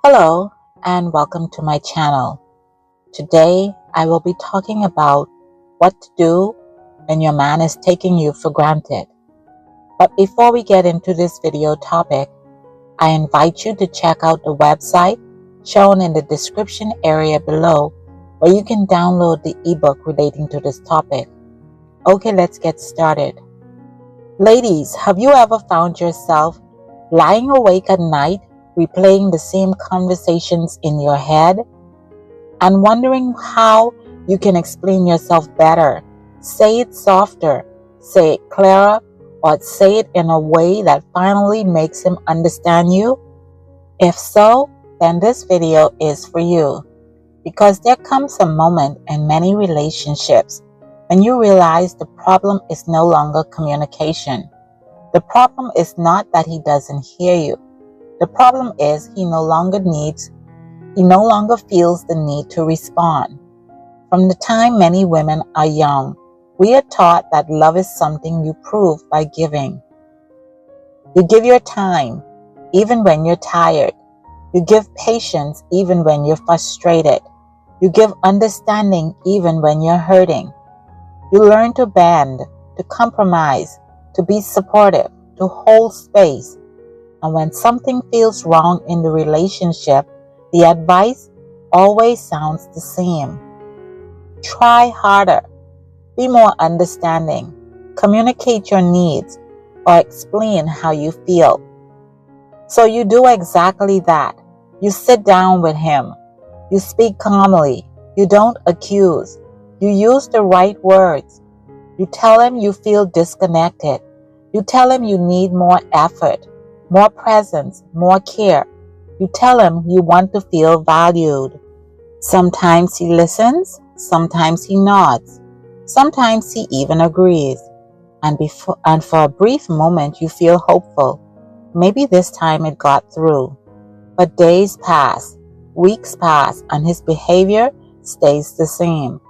Hello and welcome to my channel. Today I will be talking about what to do when your man is taking you for granted. But before we get into this video topic, I invite you to check out the website shown in the description area below where you can download the ebook relating to this topic. Okay, let's get started. Ladies, have you ever found yourself lying awake at night replaying the same conversations in your head and wondering how you can explain yourself better? Say it softer, say it clearer, or say it in a way that finally makes him understand you? If so, then this video is for you, because there comes a moment in many relationships when you realize the problem is no longer communication. The problem is not that he doesn't hear you. The problem is he no longer feels the need to respond. From the time many women are young, we are taught that love is something you prove by giving. You give your time, even when you're tired. You give patience, even when you're frustrated. You give understanding, even when you're hurting. You learn to bend, to compromise, to be supportive, to hold space. And when something feels wrong in the relationship, the advice always sounds the same. Try harder. Be more understanding. Communicate your needs or explain how you feel. So you do exactly that. You sit down with him. You speak calmly. You don't accuse. You use the right words. You tell him you feel disconnected. You tell him you need more effort, more presence, more care. You tell him you want to feel valued. Sometimes he listens, sometimes he nods, sometimes he even agrees. And for a brief moment you feel hopeful. Maybe this time it got through. But days pass, weeks pass, and his behavior stays the same.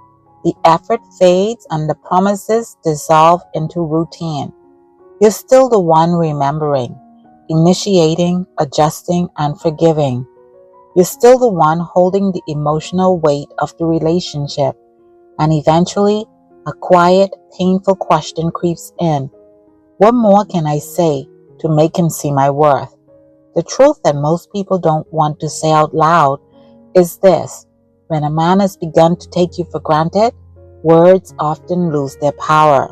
The effort fades and the promises dissolve into routine. You're still the one remembering, initiating, adjusting, and forgiving. You're still the one holding the emotional weight of the relationship. And eventually, a quiet, painful question creeps in. What more can I say to make him see my worth? The truth that most people don't want to say out loud is this: when a man has begun to take you for granted, words often lose their power.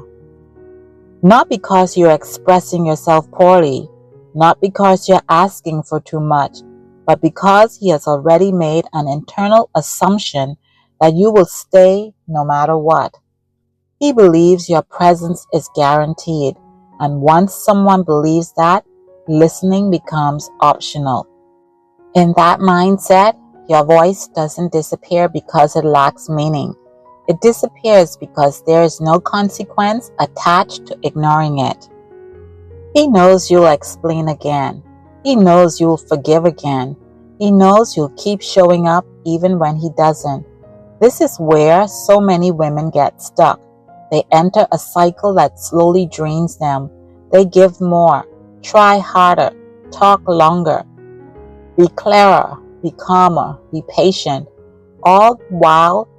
Not because you're expressing yourself poorly, not because you're asking for too much, but because he has already made an internal assumption that you will stay no matter what. He believes your presence is guaranteed, and once someone believes that, listening becomes optional. In that mindset, your voice doesn't disappear because it lacks meaning. It disappears because there is no consequence attached to ignoring it. He knows you'll explain again. He knows you'll forgive again. He knows you'll keep showing up even when he doesn't. This is where so many women get stuck. They enter a cycle that slowly drains them. They give more, try harder, talk longer, be clearer, be calmer, be patient, all while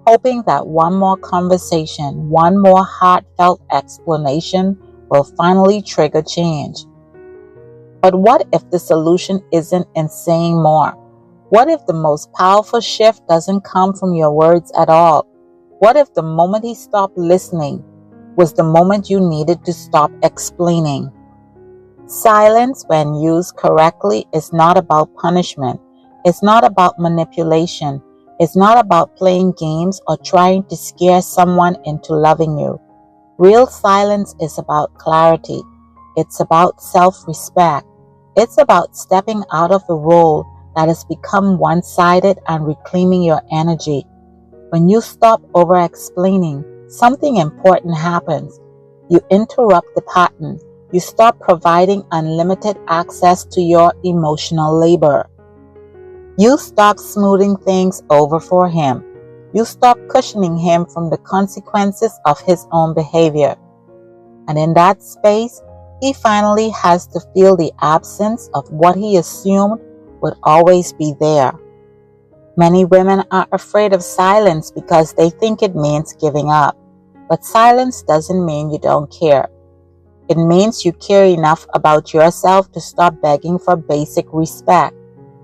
hoping that one more conversation, one more heartfelt explanation will finally trigger change. But what if the solution isn't in saying more? What if the most powerful shift doesn't come from your words at all? What if the moment he stopped listening was the moment you needed to stop explaining? Silence, when used correctly, is not about punishment. It's not about manipulation. It's not about playing games or trying to scare someone into loving you. Real silence is about clarity. It's about self-respect. It's about stepping out of the role that has become one-sided and reclaiming your energy. When you stop over-explaining, something important happens. You interrupt the pattern. You stop providing unlimited access to your emotional labor. You stop smoothing things over for him. You stop cushioning him from the consequences of his own behavior. And in that space, he finally has to feel the absence of what he assumed would always be there. Many women are afraid of silence because they think it means giving up. But silence doesn't mean you don't care. It means you care enough about yourself to stop begging for basic respect.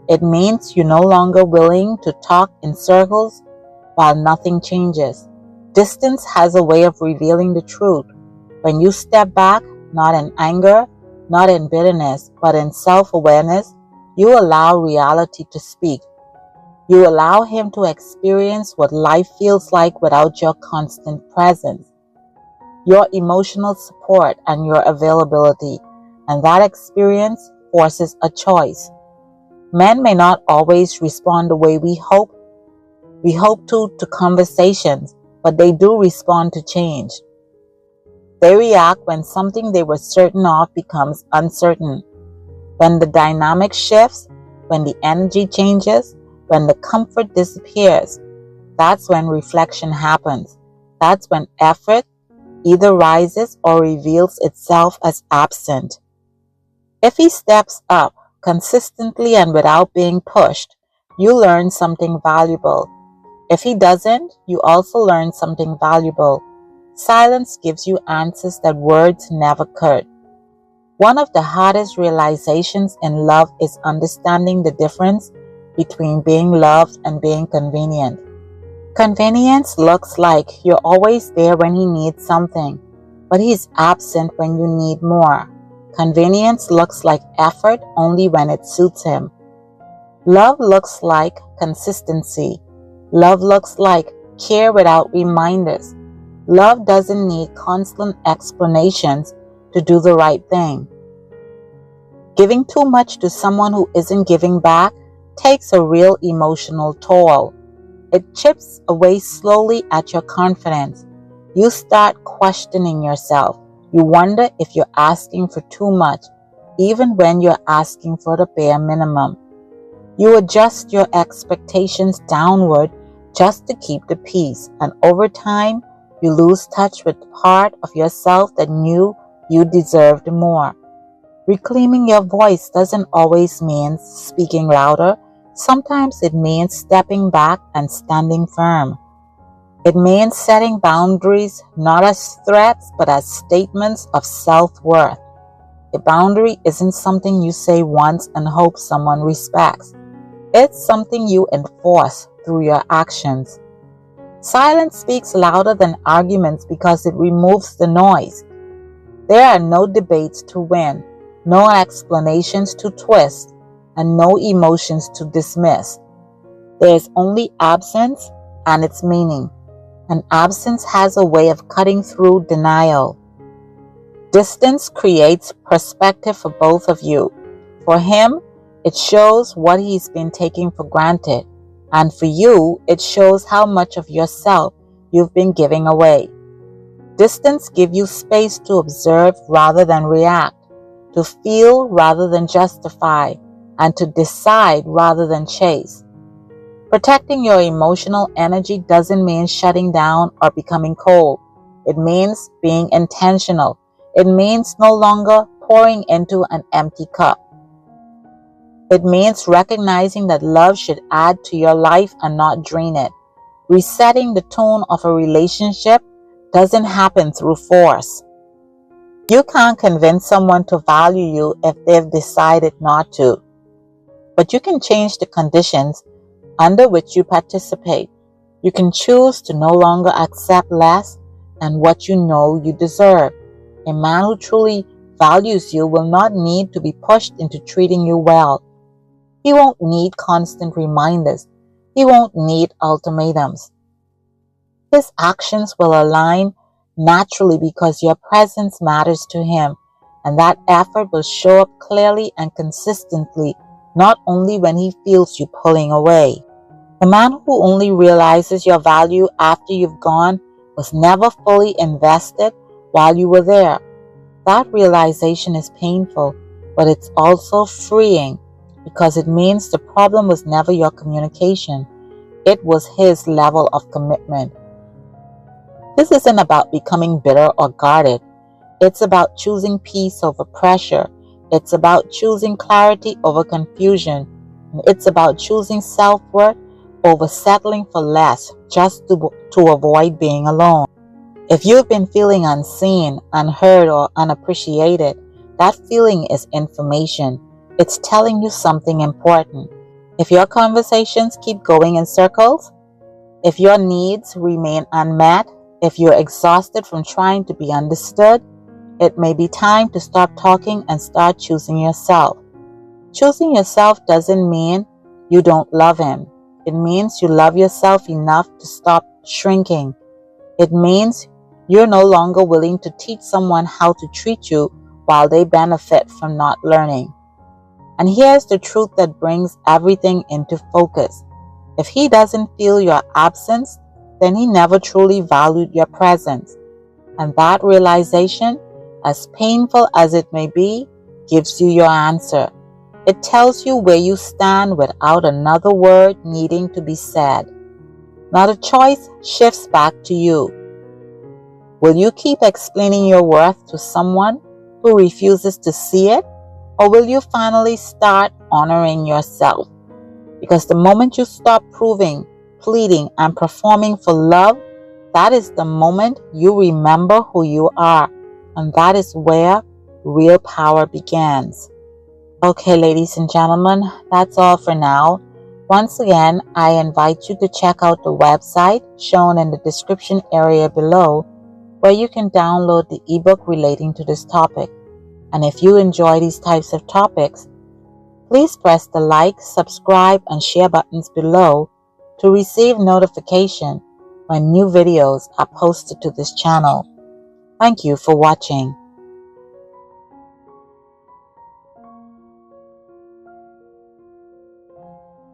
It means you're no longer willing to talk in circles while nothing changes. Distance has a way of revealing the truth. When you step back, not in anger, not in bitterness, but in self-awareness, you allow reality to speak. You allow him to experience what life feels like without your constant presence, your emotional support, and your availability. And that experience forces a choice. Men may not always respond the way we hope to conversations, but they do respond to change. They react when something they were certain of becomes uncertain. When the dynamic shifts, when the energy changes, when the comfort disappears, that's when reflection happens. That's when effort either rises or reveals itself as absent. If he steps up consistently and without being pushed, you learn something valuable. If he doesn't, you also learn something valuable. Silence gives you answers that words never could. One of the hardest realizations in love is understanding the difference between being loved and being convenient. Convenience looks like you're always there when he needs something, but he's absent when you need more. Convenience looks like effort only when it suits him. Love looks like consistency. Love looks like care without reminders. Love doesn't need constant explanations to do the right thing. Giving too much to someone who isn't giving back takes a real emotional toll. It chips away slowly at your confidence. You start questioning yourself. You wonder if you're asking for too much, even when you're asking for the bare minimum. You adjust your expectations downward just to keep the peace, and over time, you lose touch with the part of yourself that knew you deserved more. Reclaiming your voice doesn't always mean speaking louder. Sometimes it means stepping back and standing firm. It means setting boundaries not as threats but as statements of self-worth. A boundary isn't something you say once and hope someone respects. It's something you enforce through your actions. Silence speaks louder than arguments because it removes the noise. There are no debates to win, no explanations to twist, and no emotions to dismiss. There is only absence and its meaning. And absence has a way of cutting through denial. Distance creates perspective for both of you. For him, it shows what he's been taking for granted. And for you, it shows how much of yourself you've been giving away. Distance gives you space to observe rather than react, to feel rather than justify, and to decide rather than chase. Protecting your emotional energy doesn't mean shutting down or becoming cold. It means being intentional. It means no longer pouring into an empty cup. It means recognizing that love should add to your life and not drain it. Resetting the tone of a relationship doesn't happen through force. You can't convince someone to value you if they've decided not to. But you can change the conditions under which you participate. You can choose to no longer accept less than what you know you deserve. A man who truly values you will not need to be pushed into treating you well. He won't need constant reminders. He won't need ultimatums. His actions will align naturally because your presence matters to him, and that effort will show up clearly and consistently, not only when he feels you pulling away. The man who only realizes your value after you've gone was never fully invested while you were there. That realization is painful, but it's also freeing because it means the problem was never your communication. It was his level of commitment. This isn't about becoming bitter or guarded. It's about choosing peace over pressure. It's about choosing clarity over confusion. It's about choosing self-worth over settling for less just to avoid being alone. If you've been feeling unseen, unheard, or unappreciated, that feeling is information. It's telling you something important. If your conversations keep going in circles, if your needs remain unmet, if you're exhausted from trying to be understood, it may be time to stop talking and start choosing yourself. Choosing yourself doesn't mean you don't love him. It means you love yourself enough to stop shrinking. It means you're no longer willing to teach someone how to treat you while they benefit from not learning. And here's the truth that brings everything into focus. If he doesn't feel your absence, then he never truly valued your presence. And that realization, as painful as it may be, gives you your answer. It tells you where you stand without another word needing to be said. Now the choice shifts back to you. Will you keep explaining your worth to someone who refuses to see it? Or will you finally start honoring yourself? Because the moment you stop proving, pleading, and performing for love, that is the moment you remember who you are. And that is where real power begins. Okay, ladies and gentlemen, that's all for now. Once again, I invite you to check out the website shown in the description area below, where you can download the ebook relating to this topic. And if you enjoy these types of topics, please press the like, subscribe, and share buttons below to receive notification when new videos are posted to this channel. Thank you for watching.